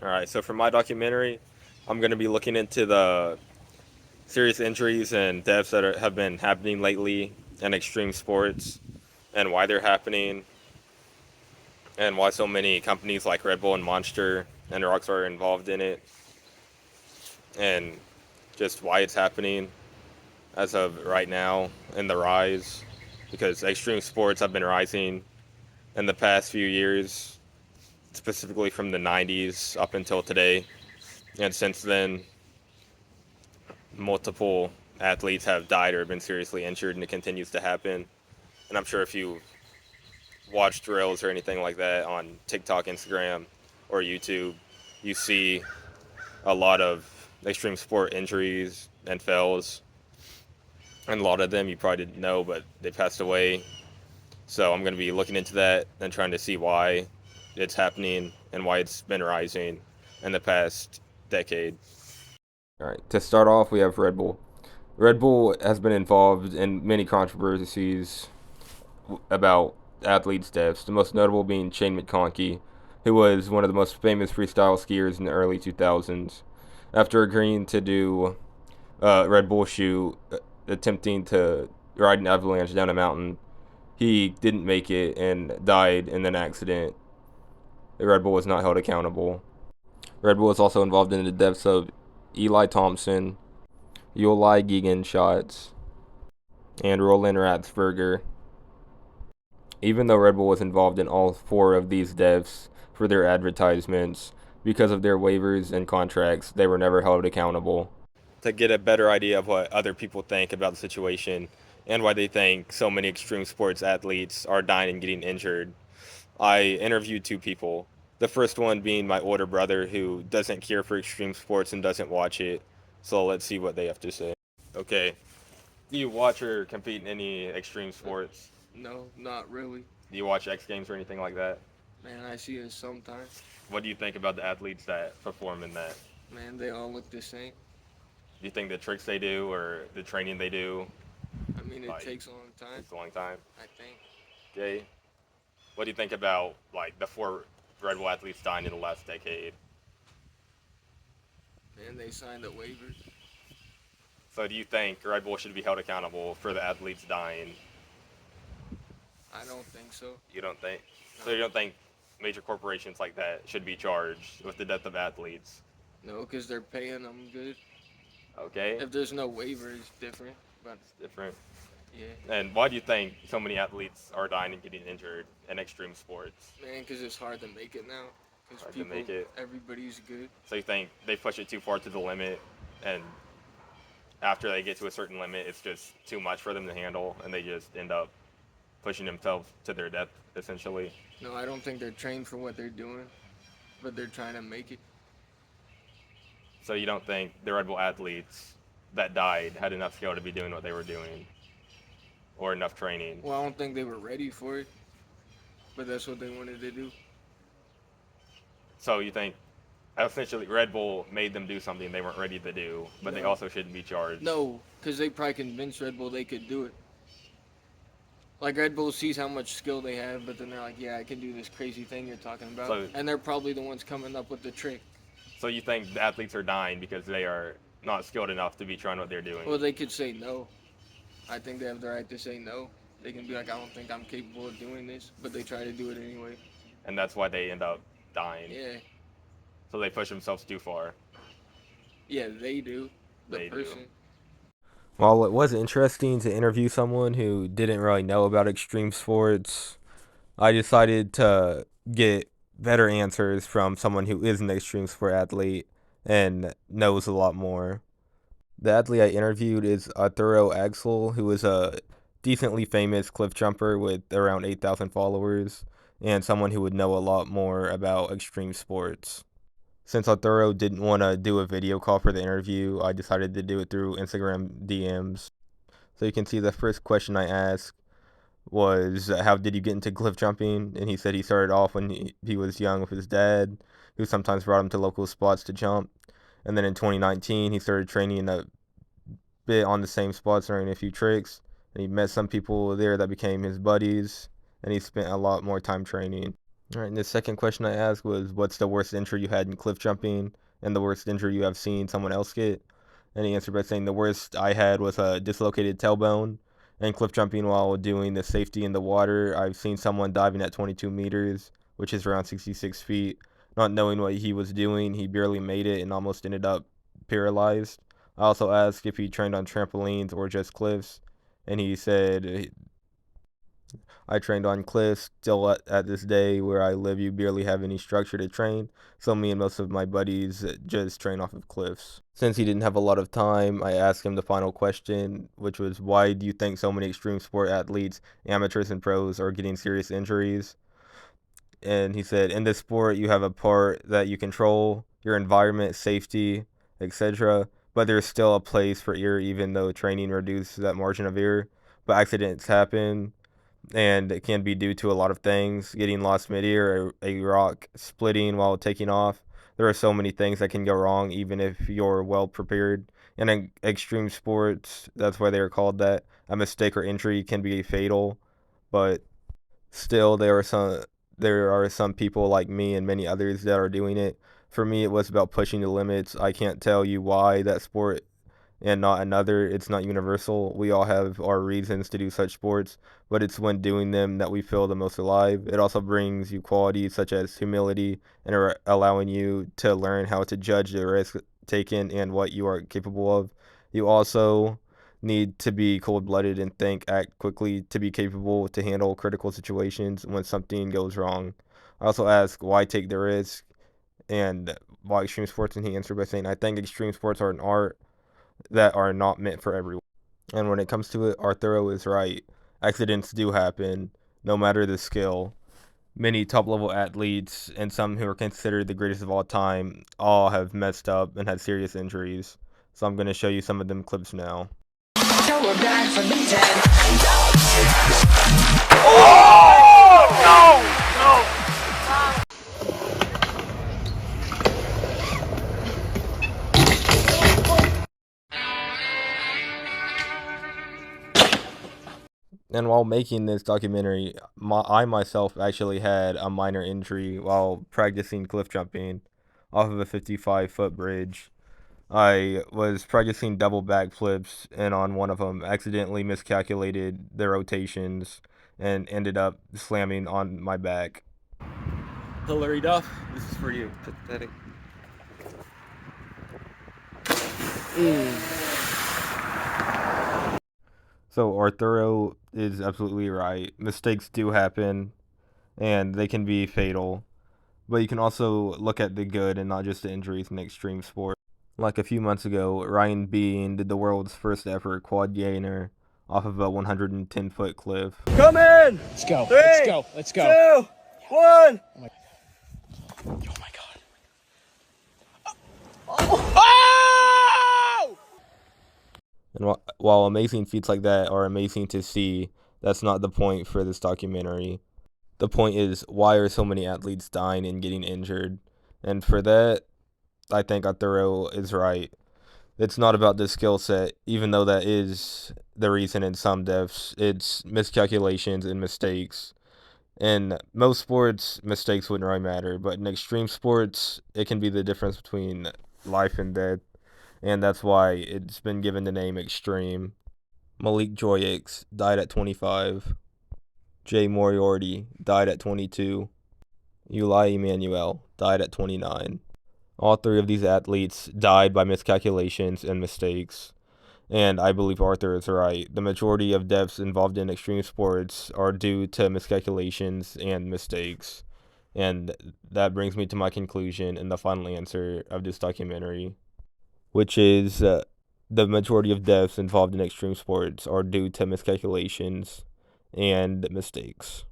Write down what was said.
All right, so for my documentary, I'm going to be looking into the serious injuries and deaths that have been happening lately in extreme sports and why they're happening and why so many companies like Red Bull and Monster and Rockstar are involved in it and just why it's happening as of right now and the rise because extreme sports have been rising in the past few years, specifically from the 90s up until today. And since then, multiple athletes have died or been seriously injured, and it continues to happen. And I'm sure if you watch drills or anything like that on TikTok, Instagram, or YouTube, you see a lot of extreme sport injuries and fails. And a lot of them you probably didn't know, but they passed away. So I'm going to be looking into that and trying to see why it's happening and why it's been rising in the past decade. All right, to start off, we have Red Bull. Red Bull has been involved in many controversies about athletes' deaths, the most notable being Shane McConkey, who was one of the most famous freestyle skiers in the early 2000s. After agreeing to do Red Bull shoot, attempting to ride an avalanche down a mountain, he didn't make it and died in an accident. The Red Bull was not held accountable. Red Bull is also involved in the deaths of Eli Thompson, Uli Gegenschatz, and Roland Ratzberger. Even though Red Bull was involved in all four of these deaths for their advertisements, because of their waivers and contracts, they were never held accountable. To get a better idea of what other people think about the situation and why they think so many extreme sports athletes are dying and getting injured, I interviewed two people. The first one being my older brother who doesn't care for extreme sports and doesn't watch it. So let's see what they have to say. Okay. Do you watch or compete in any extreme sports? No, not really. Do you watch X Games or anything like that? Man, I see it sometimes. What do you think about the athletes that perform in that? Man, they all look the same. Do you think the tricks they do or the training they do, I mean, it like, takes a long time, takes a long time? I think. Okay. What do you think about like the four Red Bull athletes dying in the last decade? Man, they signed a waiver. So do you think Red Bull should be held accountable for the athletes dying? I don't think so. You don't think? No. So you don't think major corporations like that should be charged with the death of athletes? No, because they're paying them good. Okay. If there's no waiver, it's different. But It's different. yeah, And why do you think so many athletes are dying and getting injured in extreme sports? man, because it's hard to make it now. Because Hard to people, make it. everybody's good. So you think they push it too far to the limit, and after they get to a certain limit, it's just too much for them to handle, and they just end up pushing themselves to their death, essentially. No, I don't think they're trained for what they're doing, but they're trying to make it. So you don't think the Red Bull athletes that died had enough skill to be doing what they were doing, or enough training? Well, I don't think they were ready for it, but that's what they wanted to do. So you think essentially Red Bull made them do something they weren't ready to do, but they No. also shouldn't be charged? No, because they probably convinced Red Bull they could do it. Like Red Bull sees how much skill they have, but then they're like, "Yeah, I can do this crazy thing you're talking about," So, and they're probably the ones coming up with the trick. so you think the athletes are dying because they are not skilled enough to be trying what they're doing? Well, they could say no. I think they have the right to say no. They can be like, "I don't think I'm capable of doing this," but they try to do it anyway. And that's why they end up dying. Yeah, So they push themselves too far. yeah, they do. The They do. person. While it was interesting to interview someone who didn't really know about extreme sports, I decided to get better answers from someone who is an extreme sport athlete and knows a lot more. The athlete I interviewed is Arturo Axel, who is a decently famous cliff jumper with around 8,000 followers, and someone who would know a lot more about extreme sports. Since Arturo didn't want to do a video call for the interview, I decided to do it through Instagram DMs. So you can see the first question I asked was, how did you get into cliff jumping? And he said he started off when he was young with his dad, who sometimes brought him to local spots to jump. And then in 2019, he started training a bit on the same spots, learning a few tricks. And he met some people there that became his buddies, and he spent a lot more time training. All right, and the second question I asked was, what's the worst injury you had in cliff jumping and the worst injury you have seen someone else get? And he answered by saying the worst I had was a dislocated tailbone and cliff jumping while doing the safety in the water. I've seen someone diving at 22 meters, which is around 66 feet, not knowing what he was doing. He barely made it and almost ended up paralyzed. I also asked if he trained on trampolines or just cliffs, and he said I trained on cliffs. Still at this day where I live, you barely have any structure to train. So me and most of my buddies just train off of cliffs. Since he didn't have a lot of time, I asked him the final question, which was, why do you think so many extreme sport athletes, amateurs and pros, are getting serious injuries? And he said, in this sport, you have a part that you control, your environment, safety, etc. But there's still a place for error, even though training reduces that margin of error. But accidents happen, and it can be due to a lot of things, getting lost midair, a rock splitting while taking off. There are so many things that can go wrong even if you're well prepared. And in extreme sports, that's why they're called that, a mistake or injury can be fatal, but still there are some people like me and many others that are doing it. For me, it was about pushing the limits. I can't tell you why that sport and not another. It's not universal. We all have our reasons to do such sports, but it's when doing them that we feel the most alive. It also brings you qualities such as humility and allowing you to learn how to judge the risk taken and what you are capable of. You also need to be cold-blooded and act quickly to be capable to handle critical situations when something goes wrong. I also ask why take the risk and why extreme sports, and he answered by saying, I think extreme sports are an art that are not meant for everyone. And when it comes to it, Arturo is right. Accidents do happen, no matter the skill. Many top level athletes and some who are considered the greatest of all time all have messed up and had serious injuries. So I'm going to show you some of them clips now. So we're back from the 10. Oh, no! No! And while making this documentary, I myself actually had a minor injury while practicing cliff jumping off of a 55-foot bridge. I was practicing double backflips, and on one of them, accidentally miscalculated the rotations and ended up slamming on my back. Hilary Duff, this is for you. Pathetic. So Arturo is absolutely right. Mistakes do happen, and they can be fatal. But you can also look at the good and not just the injuries in extreme sport. Like a few months ago, Ryan Bean did the world's first ever quad gainer off of a 110-foot cliff. Come in! Let's go. 3, Let's go. Let's go. 2, 1. Oh my god. Oh! And while amazing feats like that are amazing to see, that's not the point for this documentary. The point is, why are so many athletes dying and getting injured? And for that, I think Arturo is right. It's not about the skill set, even though that is the reason in some deaths. It's miscalculations and mistakes. In most sports, mistakes wouldn't really matter, but in extreme sports, it can be the difference between life and death, and that's why it's been given the name extreme. Malik Joyix died at 25. Jay Moriarty died at 22. Uli Emanuel died at 29. All three of these athletes died by miscalculations and mistakes. And I believe Arthur is right. The majority of deaths involved in extreme sports are due to miscalculations and mistakes. And that brings me to my conclusion and the final answer of this documentary, which is the majority of deaths involved in extreme sports are due to miscalculations and mistakes.